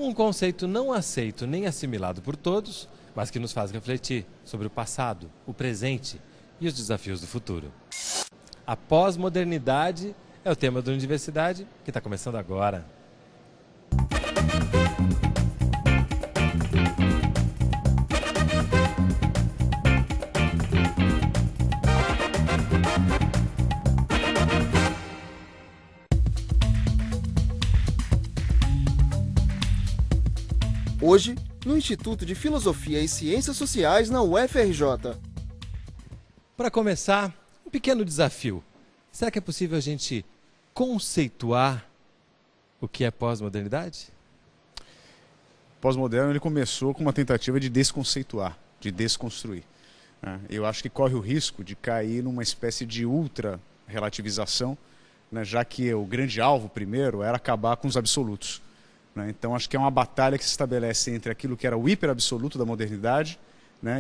Um conceito não aceito nem assimilado por todos, mas que nos faz refletir sobre o passado, o presente e os desafios do futuro. A pós-modernidade é o tema da Universidade, que está começando agora. Hoje, no Instituto de Filosofia e Ciências Sociais na UFRJ. Para começar, um pequeno desafio. Será que é possível a gente conceituar o que é pós-modernidade? Pós-moderno ele começou com uma tentativa de desconceituar, de desconstruir. Eu acho que corre o risco de cair numa espécie de ultra-relativização, já que o grande alvo primeiro era acabar com os absolutos. Então acho que é uma batalha que se estabelece entre aquilo que era o hiperabsoluto da modernidade,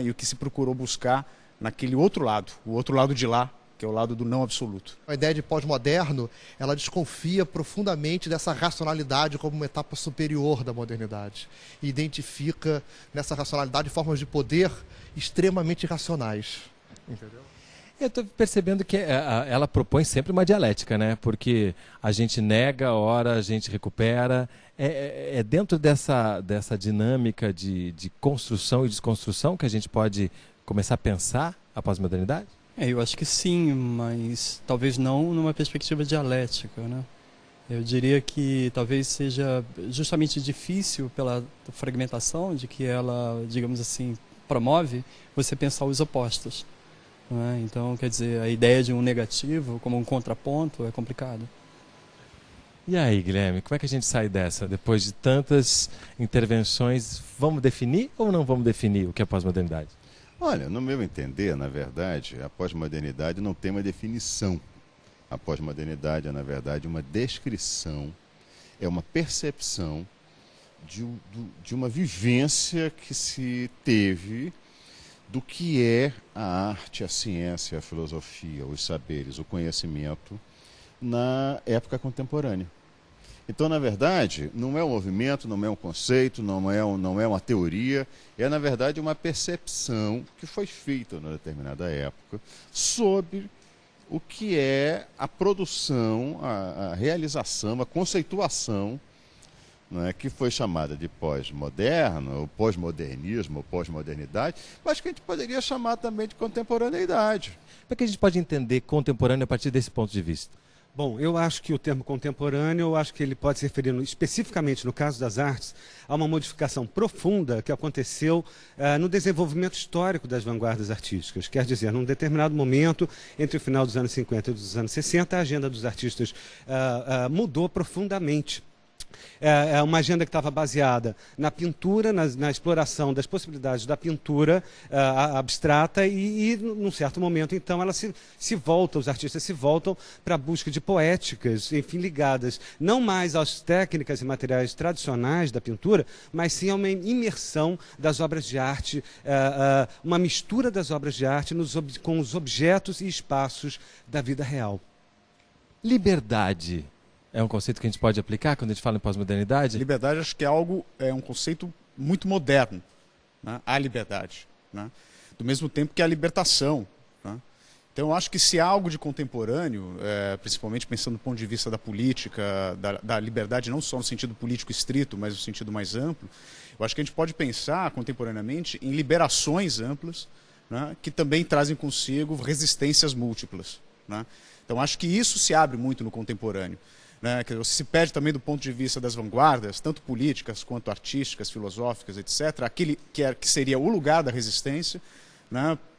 e o que se procurou buscar naquele outro lado, o outro lado de lá, que é o lado do não absoluto. A ideia de pós-moderno, ela desconfia profundamente dessa racionalidade como uma etapa superior da modernidade. E identifica nessa racionalidade formas de poder extremamente irracionais. Entendeu? Eu estou percebendo que ela propõe sempre uma dialética, né? Porque a gente nega, ora a gente recupera. É dentro dessa dinâmica de construção e desconstrução que a gente pode começar a pensar a pós-modernidade? Eu acho que sim, mas talvez não numa perspectiva dialética, né? Eu diria que talvez seja justamente difícil pela fragmentação de que ela, digamos assim, promove você pensar os opostos. Então, quer dizer, a ideia de um negativo como um contraponto é complicado. E aí, Guilherme, como é que a gente sai dessa? Depois de tantas intervenções, vamos definir ou não vamos definir o que é pós-modernidade? Olha, no meu entender, na verdade, a pós-modernidade não tem uma definição. A pós-modernidade é, na verdade, uma descrição, é uma percepção de uma vivência que se teve do que é a arte, a ciência, a filosofia, os saberes, o conhecimento na época contemporânea. Então, na verdade, não é um movimento, não é um conceito, não é uma teoria, é, na verdade, uma percepção que foi feita numa determinada época sobre o que é a produção, a realização, a conceituação, que foi chamada de pós-moderno, ou pós-modernismo, ou pós-modernidade, mas que a gente poderia chamar também de contemporaneidade. Como é que a gente pode entender contemporâneo a partir desse ponto de vista? Bom, eu acho que o termo contemporâneo, eu acho que ele pode se referir especificamente no caso das artes a uma modificação profunda que aconteceu no desenvolvimento histórico das vanguardas artísticas. Quer dizer, num determinado momento, entre o final dos anos 50 e dos anos 60, a agenda dos artistas mudou profundamente. É uma agenda que estava baseada na pintura, na exploração das possibilidades da pintura abstrata e, num certo momento, então, ela se volta, os artistas se voltam para a busca de poéticas, enfim, ligadas não mais às técnicas e materiais tradicionais da pintura, mas sim a uma imersão das obras de arte, uma mistura das obras de arte com os objetos e espaços da vida real. Liberdade é um conceito que a gente pode aplicar quando a gente fala em pós-modernidade? Liberdade acho que é um conceito muito moderno, a liberdade, do mesmo tempo que a libertação. Então eu acho que se há algo de contemporâneo, principalmente pensando do ponto de vista da política, da liberdade não só no sentido político estrito, mas no sentido mais amplo, eu acho que a gente pode pensar contemporaneamente em liberações amplas, que também trazem consigo resistências múltiplas. Então acho que isso se abre muito no contemporâneo. Que se perde também do ponto de vista das vanguardas, tanto políticas quanto artísticas, filosóficas, etc., aquele que seria o lugar da resistência,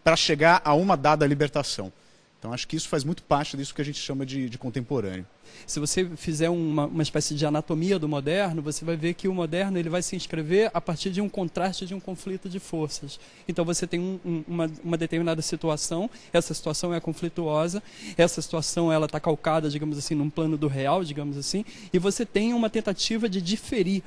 para chegar a uma dada libertação. Então acho que isso faz muito parte disso que a gente chama de contemporâneo. Se você fizer uma espécie de anatomia do moderno, você vai ver que o moderno ele vai se inscrever a partir de um contraste, de um conflito de forças. Então você tem uma determinada situação, essa situação é conflituosa, essa situação ela está calcada, digamos assim, num plano do real, digamos assim, e você tem uma tentativa de diferir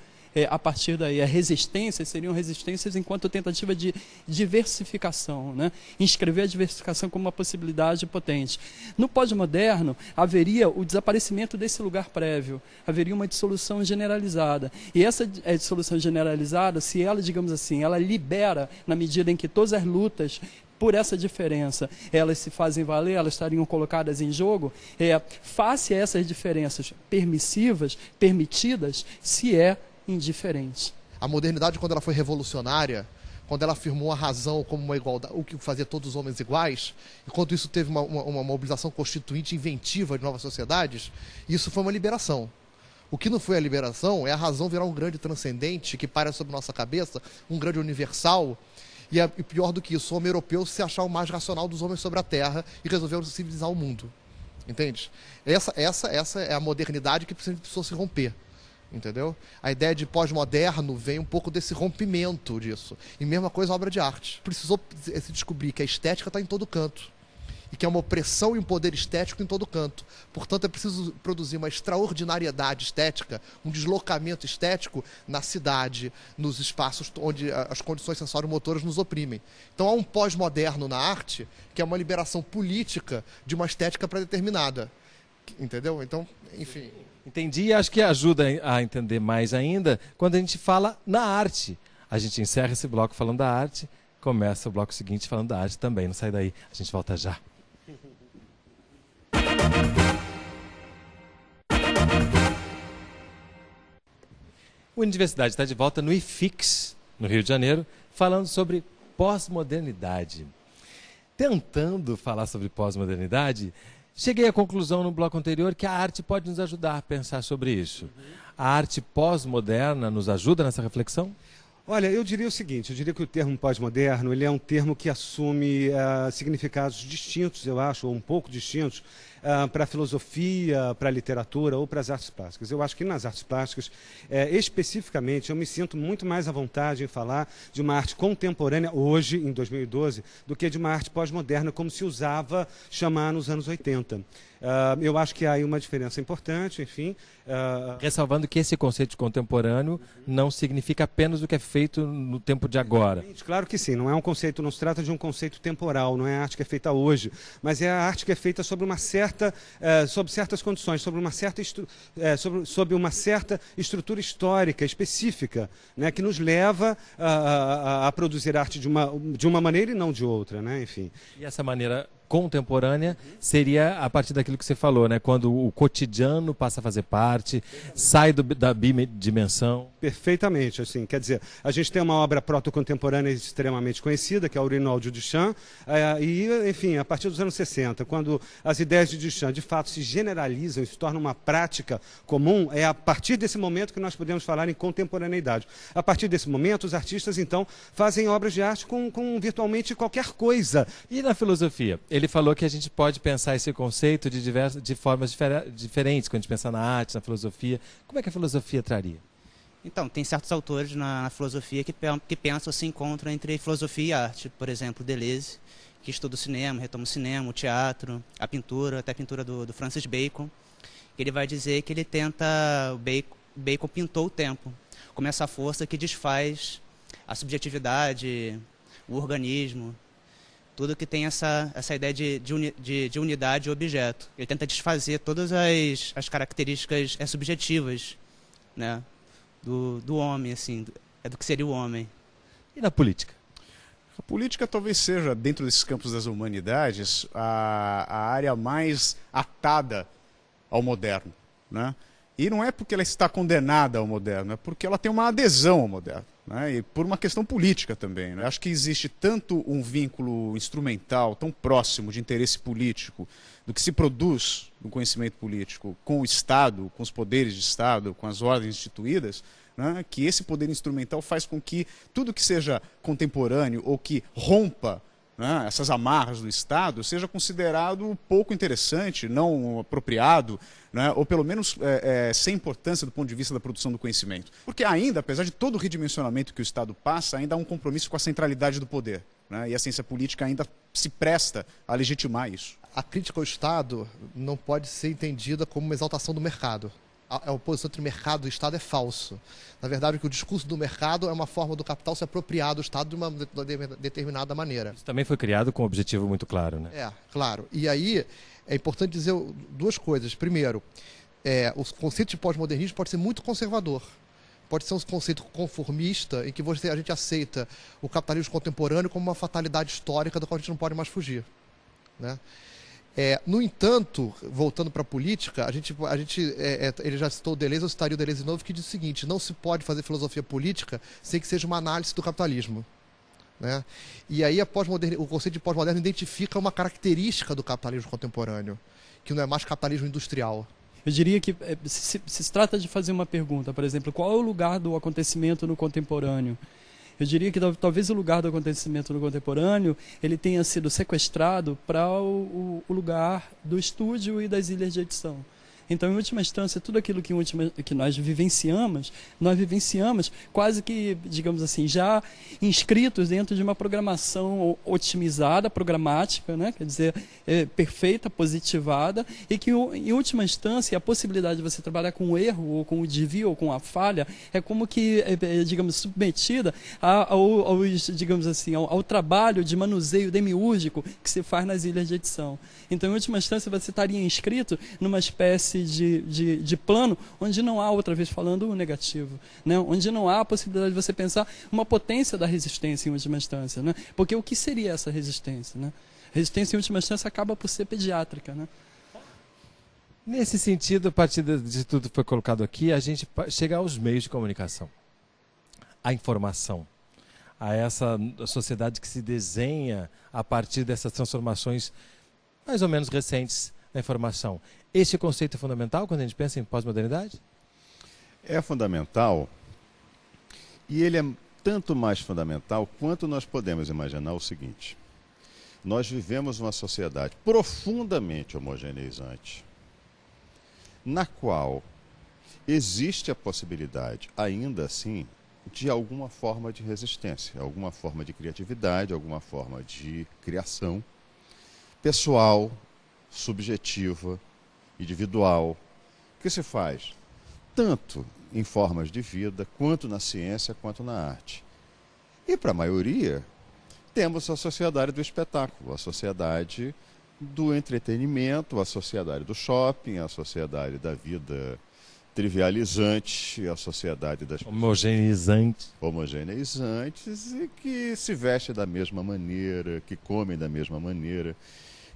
a partir daí. As resistências seriam resistências enquanto tentativa de diversificação, né? Inscrever a diversificação como uma possibilidade potente. No pós-moderno, haveria o desaparecimento desse lugar prévio, haveria uma dissolução generalizada. E essa dissolução generalizada, se ela, digamos assim, ela libera, na medida em que todas as lutas por essa diferença, elas se fazem valer, elas estariam colocadas em jogo, face a essas diferenças permissivas, permitidas, se é indiferente. A modernidade, quando ela foi revolucionária, quando ela afirmou a razão como uma igualdade, o que fazia todos os homens iguais, enquanto isso teve uma mobilização constituinte inventiva de novas sociedades, isso foi uma liberação. O que não foi a liberação é a razão virar um grande transcendente que paira sobre nossa cabeça, um grande universal. E pior do que isso, o homem europeu se achar o mais racional dos homens sobre a Terra e resolveu civilizar o mundo. Entende? Essa é a modernidade que precisou se romper. Entendeu? A ideia de pós-moderno vem um pouco desse rompimento disso. E mesma coisa a obra de arte. Precisou se descobrir que a estética está em todo canto. E que é uma opressão e um poder estético em todo canto. Portanto, é preciso produzir uma extraordinariedade estética, um deslocamento estético na cidade, nos espaços onde as condições sensório-motoras nos oprimem. Então, há um pós-moderno na arte, que é uma liberação política de uma estética pré-determinada. Entendeu? Então, enfim... Entendi, e acho que ajuda a entender mais ainda quando a gente fala na arte. A gente encerra esse bloco falando da arte, começa o bloco seguinte falando da arte também. Não sai daí, a gente volta já. O Universidade está de volta no IFIX, no Rio de Janeiro, falando sobre pós-modernidade. Tentando falar sobre pós-modernidade, cheguei à conclusão no bloco anterior que a arte pode nos ajudar a pensar sobre isso. A arte pós-moderna nos ajuda nessa reflexão? Olha, eu diria o seguinte, eu diria que o termo pós-moderno ele é um termo que assume significados distintos, eu acho, ou um pouco distintos, para a filosofia, para a literatura ou para as artes plásticas. Eu acho que nas artes plásticas, especificamente, eu me sinto muito mais à vontade em falar de uma arte contemporânea hoje, em 2012, do que de uma arte pós-moderna, como se usava chamar nos anos 80. Eu acho que há aí uma diferença importante, enfim. Ressalvando que esse conceito de contemporâneo não significa apenas o que é feito no tempo de agora. Claro que sim, não é um conceito, não se trata de um conceito temporal, não é a arte que é feita hoje, mas é a arte que é feita sobre sob certas condições, sobre uma certa estrutura histórica específica, né, que nos leva a produzir arte de uma maneira e não de outra, né, enfim. E essa maneira contemporânea seria a partir daquilo que você falou, né? Quando o cotidiano passa a fazer parte, sai da bimensão. Perfeitamente, assim, quer dizer, a gente tem uma obra proto-contemporânea extremamente conhecida, que é o Rinaldo Duchamp, e, enfim, a partir dos anos 60, quando as ideias de Duchamp de fato se generalizam e se tornam uma prática comum, é a partir desse momento que nós podemos falar em contemporaneidade. A partir desse momento, os artistas, então, fazem obras de arte com virtualmente qualquer coisa. E na filosofia? Ele falou que a gente pode pensar esse conceito de formas diferentes, quando a gente pensa na arte, na filosofia. Como é que a filosofia traria? Então, tem certos autores na filosofia que pensam esse encontro entre filosofia e arte. Por exemplo, Deleuze, que estuda o cinema, retoma o cinema, o teatro, a pintura, até a pintura do Francis Bacon. Ele vai dizer que ele tenta... Bacon pintou o tempo, como essa força que desfaz a subjetividade, o organismo, tudo que tem essa ideia de unidade e objeto. Ele tenta desfazer todas as características subjetivas, né, do homem, assim, do que seria o homem. E na política? A política talvez seja, dentro desses campos das humanidades, a área mais atada ao moderno, né? E não é porque ela está condenada ao moderno, é porque ela tem uma adesão ao moderno, né? E por uma questão política também, né? Acho que existe tanto um vínculo instrumental, tão próximo de interesse político, do que se produz no conhecimento político com o Estado, com os poderes de Estado, com as ordens instituídas, né? Que esse poder instrumental faz com que tudo que seja contemporâneo ou que rompa, né, essas amarras do Estado, seja considerado pouco interessante, não apropriado, né, ou pelo menos sem importância do ponto de vista da produção do conhecimento. Porque ainda, apesar de todo o redimensionamento que o Estado passa, ainda há um compromisso com a centralidade do poder, né, e a ciência política ainda se presta a legitimar isso. A crítica ao Estado não pode ser entendida como uma exaltação do mercado. a oposição entre mercado e Estado é falso. Na verdade, o discurso do mercado é uma forma do capital se apropriar do Estado de uma determinada maneira. Isso também foi criado com um objetivo muito claro, né? Claro. E aí é importante dizer duas coisas. Primeiro, o conceito de pós-modernismo pode ser muito conservador. Pode ser um conceito conformista em que a gente aceita o capitalismo contemporâneo como uma fatalidade histórica da qual a gente não pode mais fugir, né? No entanto, voltando para a política, ele já citou o Deleuze, eu citaria o Deleuze de novo, que diz o seguinte: não se pode fazer filosofia política sem que seja uma análise do capitalismo, né? E aí o conceito de pós-moderno identifica uma característica do capitalismo contemporâneo, que não é mais capitalismo industrial. Eu diria que se trata de fazer uma pergunta, por exemplo, qual é o lugar do acontecimento no contemporâneo? Eu diria que talvez o lugar do acontecimento no contemporâneo ele tenha sido sequestrado para o lugar do estúdio e das ilhas de edição. Então, em última instância, tudo aquilo que nós vivenciamos quase que, digamos assim, já inscritos dentro de uma programação otimizada, programática, né? Quer dizer, perfeita, positivada, e que, em última instância, a possibilidade de você trabalhar com o erro, ou com o desvio, ou com a falha, é como que, digamos, submetida digamos assim, ao trabalho de manuseio demiúrgico que se faz nas ilhas de edição. Então, em última instância, você estaria inscrito numa espécie de plano onde não há, outra vez falando, o negativo, né? Onde não há a possibilidade de você pensar uma potência da resistência em última instância, né? Porque o que seria essa resistência, né? Resistência em última instância acaba por ser pediátrica, né? Nesse sentido, a partir de tudo que foi colocado aqui, a gente chega aos meios de comunicação, à informação, a essa sociedade que se desenha a partir dessas transformações mais ou menos recentes da informação. Esse conceito é fundamental quando a gente pensa em pós-modernidade? É fundamental, e ele é tanto mais fundamental quanto nós podemos imaginar o seguinte: nós vivemos uma sociedade profundamente homogeneizante, na qual existe a possibilidade, ainda assim, de alguma forma de resistência, alguma forma de criatividade, alguma forma de criação pessoal, subjetiva, individual, que se faz tanto em formas de vida, quanto na ciência, quanto na arte. E para a maioria, temos a sociedade do espetáculo, a sociedade do entretenimento, a sociedade do shopping, a sociedade da vida trivializante, a sociedade das homogeneizantes, e que se veste da mesma maneira, que comem da mesma maneira,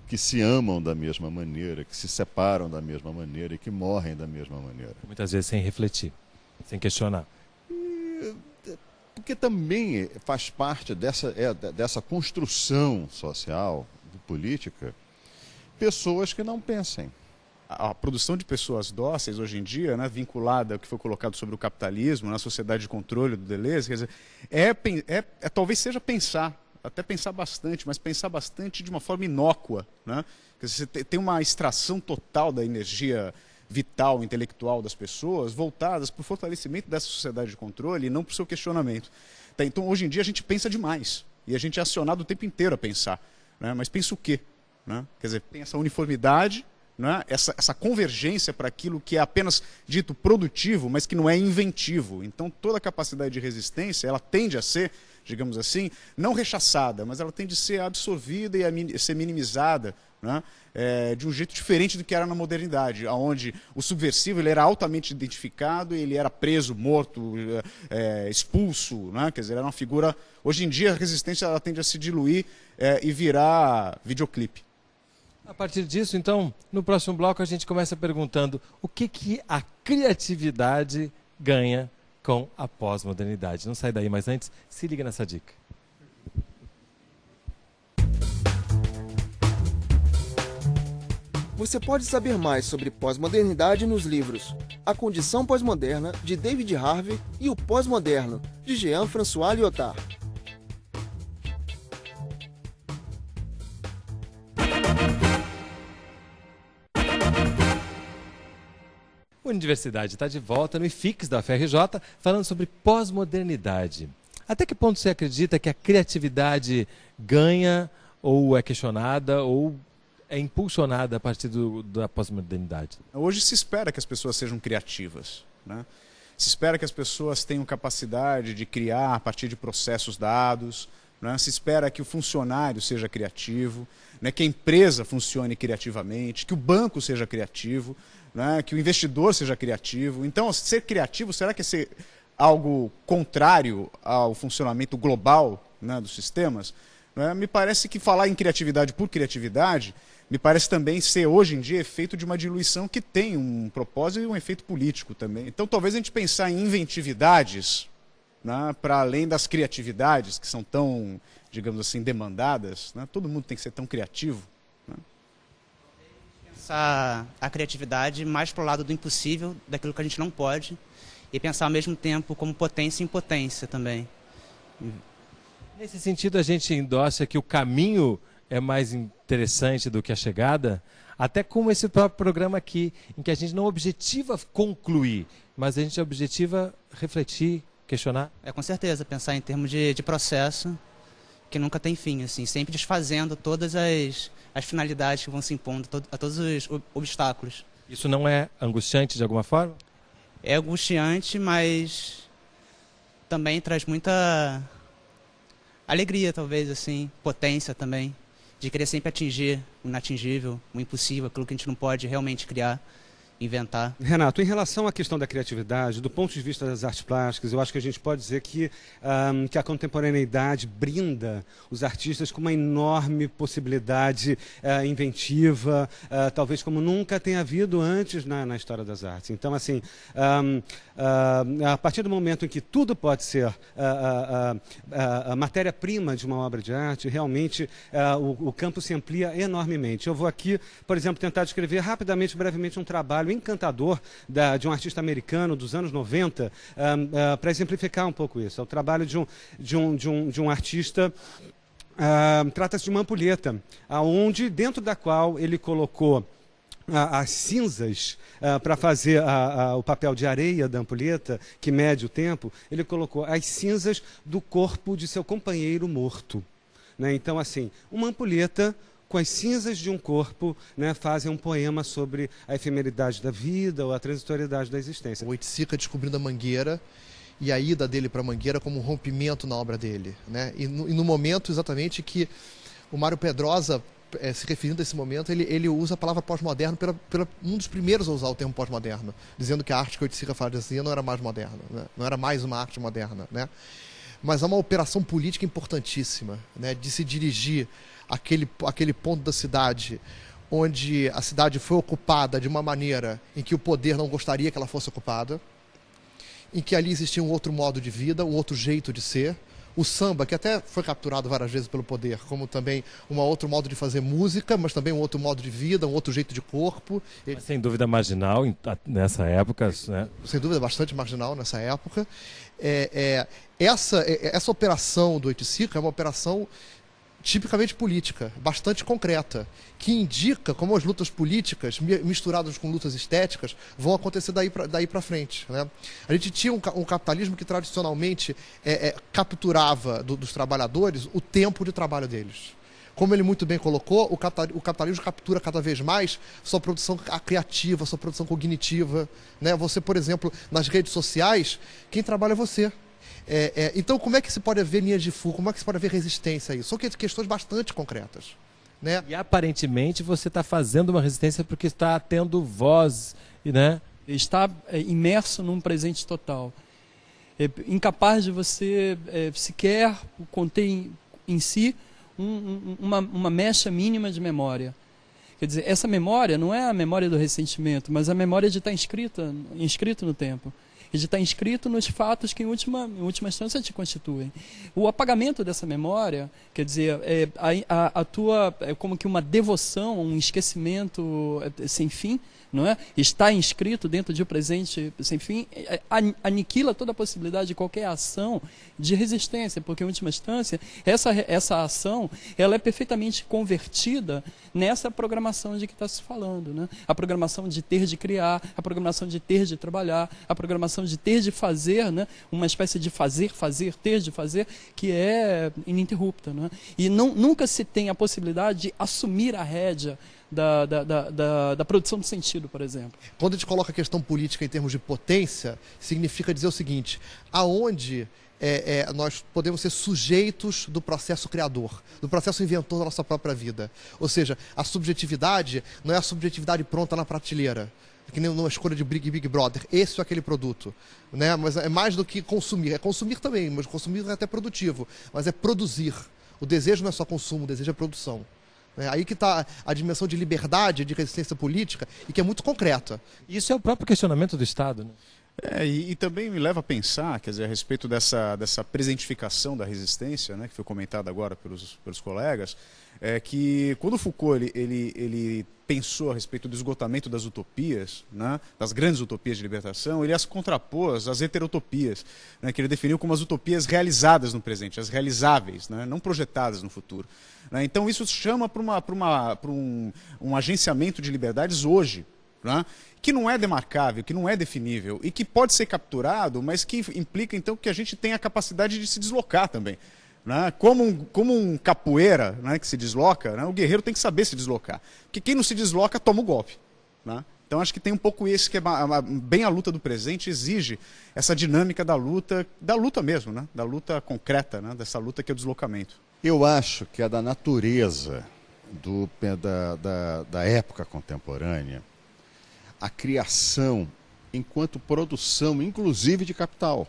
que se amam da mesma maneira, que se separam da mesma maneira e que morrem da mesma maneira. Muitas vezes sem refletir, sem questionar. Porque também faz parte dessa construção social, política, pessoas que não pensem. A produção de pessoas dóceis hoje em dia, né, vinculada ao que foi colocado sobre o capitalismo, na sociedade de controle do Deleuze, quer dizer, talvez seja pensar, até pensar bastante, mas pensar bastante de uma forma inócua, né? Quer dizer, você tem uma extração total da energia vital, intelectual das pessoas, voltadas para o fortalecimento dessa sociedade de controle e não para o seu questionamento. Então, hoje em dia, a gente pensa demais, e a gente é acionado o tempo inteiro a pensar, né? Mas pensa o quê? Né? Quer dizer, tem essa uniformidade, né? Essa convergência para aquilo que é apenas dito produtivo, mas que não é inventivo. Então, toda a capacidade de resistência, ela tende a ser, digamos assim, não rechaçada, mas ela tende a ser absorvida e a ser minimizada, né? De um jeito diferente do que era na modernidade, onde o subversivo ele era altamente identificado, ele era preso, morto, expulso, né? Quer dizer, era uma figura... Hoje em dia, a resistência ela tende a se diluir e virar videoclipe. A partir disso, então, no próximo bloco a gente começa perguntando o que a criatividade ganha com a pós-modernidade. Não sai daí, mas antes, se liga nessa dica. Você pode saber mais sobre pós-modernidade nos livros A Condição Pós-Moderna, de David Harvey, e O Pós-Moderno, de Jean-François Lyotard. A Universidade está de volta no IFIX da UFRJ, falando sobre pós-modernidade. Até que ponto você acredita que a criatividade ganha ou é questionada ou é impulsionada a partir da pós-modernidade? Hoje se espera que as pessoas sejam criativas, né? Se espera que as pessoas tenham capacidade de criar a partir de processos dados, né? Se espera que o funcionário seja criativo, né? Que a empresa funcione criativamente, que o banco seja criativo, né? Que o investidor seja criativo. Então, ser criativo, será que é ser algo contrário ao funcionamento global, né, dos sistemas? Né? Me parece que falar em criatividade por criatividade me parece também ser, hoje em dia, efeito de uma diluição que tem um propósito e um efeito político também. Então, talvez a gente pensar em inventividades, né, para além das criatividades, que são tão, digamos assim, demandadas, né? Todo mundo tem que ser tão criativo. Né? Pensar a criatividade mais para o lado do impossível, daquilo que a gente não pode, e pensar ao mesmo tempo como potência e impotência também. Nesse sentido, a gente endossa que o caminho é mais interessante do que a chegada, até como esse próprio programa aqui, em que a gente não objetiva concluir, mas a gente objetiva refletir, questionar. Com certeza, pensar em termos de processo que nunca tem fim, assim, sempre desfazendo todas as finalidades que vão se impondo, a todos os obstáculos. Isso não é angustiante de alguma forma? É angustiante, mas também traz muita alegria, talvez, assim, potência também, de querer sempre atingir o inatingível, o impossível, aquilo que a gente não pode realmente criar, inventar. Renato, em relação à questão da criatividade, do ponto de vista das artes plásticas, eu acho que a gente pode dizer que a contemporaneidade brinda os artistas com uma enorme possibilidade inventiva, talvez como nunca tenha havido antes na história das artes. Então, assim, a partir do momento em que tudo pode ser a matéria-prima de uma obra de arte, realmente o campo se amplia enormemente. Eu vou aqui, por exemplo, tentar descrever rapidamente, brevemente, um trabalho encantador de um artista americano dos anos 90, para exemplificar um pouco isso. É o trabalho de um artista, trata-se de uma ampulheta, dentro da qual ele colocou as cinzas para fazer o papel de areia da ampulheta, que mede o tempo. Ele colocou as cinzas do corpo de seu companheiro morto. Né? Então, assim, uma ampulheta com as cinzas de um corpo, né, fazem um poema sobre a efemeridade da vida ou a transitoriedade da existência. O Oiticica descobrindo a Mangueira e a ida dele para a Mangueira como um rompimento na obra dele. Né? E no momento exatamente que o Mário Pedrosa, se referindo a esse momento, ele usa a palavra pós-moderno um dos primeiros a usar o termo pós-moderno, dizendo que a arte que o Oiticica fazia não era mais moderna, né? Não era mais uma arte moderna. Né? Mas há uma operação política importantíssima, né, de se dirigir aquele ponto da cidade onde a cidade foi ocupada de uma maneira em que o poder não gostaria que ela fosse ocupada, em que ali existia um outro modo de vida, um outro jeito de ser. O samba, que até foi capturado várias vezes pelo poder, como também um outro modo de fazer música, mas também um outro modo de vida, um outro jeito de corpo. Mas, sem dúvida marginal nessa época, né? Sem dúvida bastante marginal nessa época. Essa operação do Oiticica é uma operação tipicamente política, bastante concreta, que indica como as lutas políticas, misturadas com lutas estéticas, vão acontecer daí para frente. Né? A gente tinha um capitalismo que tradicionalmente capturava dos trabalhadores o tempo de trabalho deles. Como ele muito bem colocou, o capitalismo captura cada vez mais sua produção criativa, sua produção cognitiva. Né? Você, por exemplo, nas redes sociais, quem trabalha é você. Então, como é que se pode haver linhas de fuga? Como é que se pode haver resistência a isso? São questões bastante concretas. Né? E aparentemente você está fazendo uma resistência porque está tendo voz, né? Está imerso num presente total. Incapaz de você sequer conter em si uma mecha mínima de memória. Quer dizer, essa memória não é a memória do ressentimento, mas a memória de estar inscrito no tempo. E de estar inscrito nos fatos que, em última instância, te constituem. O apagamento dessa memória, quer dizer, é como que uma devoção, um esquecimento sem fim, não é? Está inscrito dentro de um presente sem fim, aniquila toda a possibilidade de qualquer ação de resistência, porque, em última instância, essa ação ela é perfeitamente convertida nessa programação de que está se falando. Né? A programação de ter de criar, a programação de ter de trabalhar, a programação de ter de fazer, né? Uma espécie de fazer, ter de fazer, que é ininterrupta. Né? E nunca se tem a possibilidade de assumir a rédea da produção de sentido, por exemplo. Quando a gente coloca a questão política em termos de potência, significa dizer o seguinte: aonde nós podemos ser sujeitos do processo criador, do processo inventor da nossa própria vida. Ou seja, a subjetividade não é a subjetividade pronta na prateleira, que nem numa escolha de Big Brother, esse ou aquele produto, né? Mas é mais do que consumir, é consumir também, mas consumir é até produtivo, mas é produzir. O desejo não é só consumo, o desejo é produção. Aí que está a dimensão de liberdade, de resistência política, e que é muito concreta. Isso é o próprio questionamento do Estado, né? E também me leva a pensar, quer dizer, a respeito dessa presentificação da resistência, né, que foi comentada agora pelos colegas, que quando Foucault ele pensou a respeito do esgotamento das utopias, né, das grandes utopias de libertação, ele as contrapôs às heterotopias, né, que ele definiu como as utopias realizadas no presente, as realizáveis, né, não projetadas no futuro. Né. Então isso chama para um agenciamento de liberdades hoje, né, que não é demarcável, que não é definível e que pode ser capturado, mas que implica então que a gente tenha a capacidade de se deslocar também. Né? Como um capoeira, né, que se desloca, né, o guerreiro tem que saber se deslocar. Porque quem não se desloca toma o golpe. Né? Então acho que tem um pouco esse que é bem a luta do presente, exige essa dinâmica da luta mesmo, né? Da luta concreta, né? Dessa luta que é o deslocamento. Eu acho que é da natureza da época contemporânea a criação enquanto produção, inclusive de capital.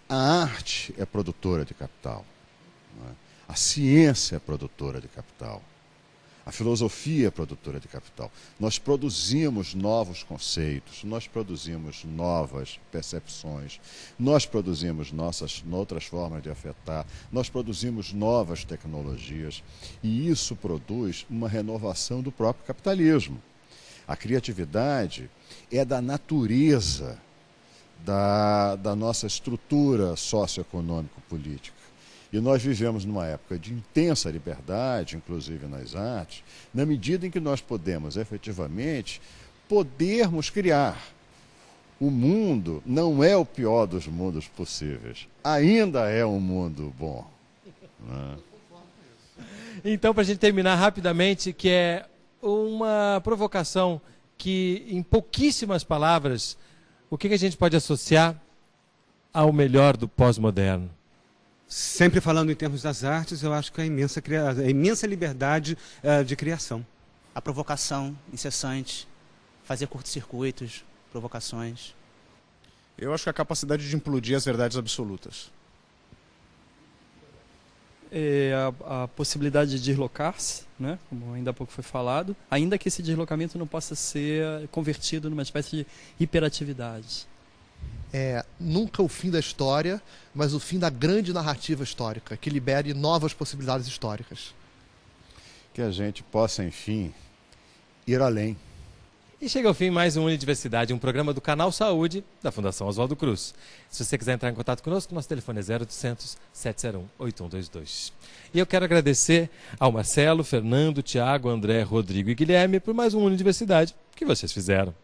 A arte é produtora de capital, né? A ciência é produtora de capital, a filosofia é produtora de capital. Nós produzimos novos conceitos, nós produzimos novas percepções, nós produzimos outras formas de afetar, nós produzimos novas tecnologias e isso produz uma renovação do próprio capitalismo. A criatividade é da natureza da nossa estrutura socioeconômico-política. E nós vivemos numa época de intensa liberdade, inclusive nas artes, na medida em que nós podemos, efetivamente, criar. O mundo não é o pior dos mundos possíveis. Ainda é um mundo bom. Né? Então, para a gente terminar rapidamente, que é uma provocação que, em pouquíssimas palavras, o que a gente pode associar ao melhor do pós-moderno? Sempre falando em termos das artes, eu acho que a imensa liberdade de criação. A provocação incessante, fazer curtos-circuitos, provocações. Eu acho que a capacidade de implodir as verdades absolutas. A possibilidade de deslocar-se, né? Como ainda há pouco foi falado, ainda que esse deslocamento não possa ser convertido numa espécie de hiperatividade. Nunca o fim da história, mas o fim da grande narrativa histórica, que libere novas possibilidades históricas. Que a gente possa, enfim, ir além. E chega ao fim mais um Unidiversidade, um programa do Canal Saúde da Fundação Oswaldo Cruz. Se você quiser entrar em contato conosco, nosso telefone é 0800 701 8122. E eu quero agradecer ao Marcelo, Fernando, Tiago, André, Rodrigo e Guilherme por mais um Unidiversidade que vocês fizeram.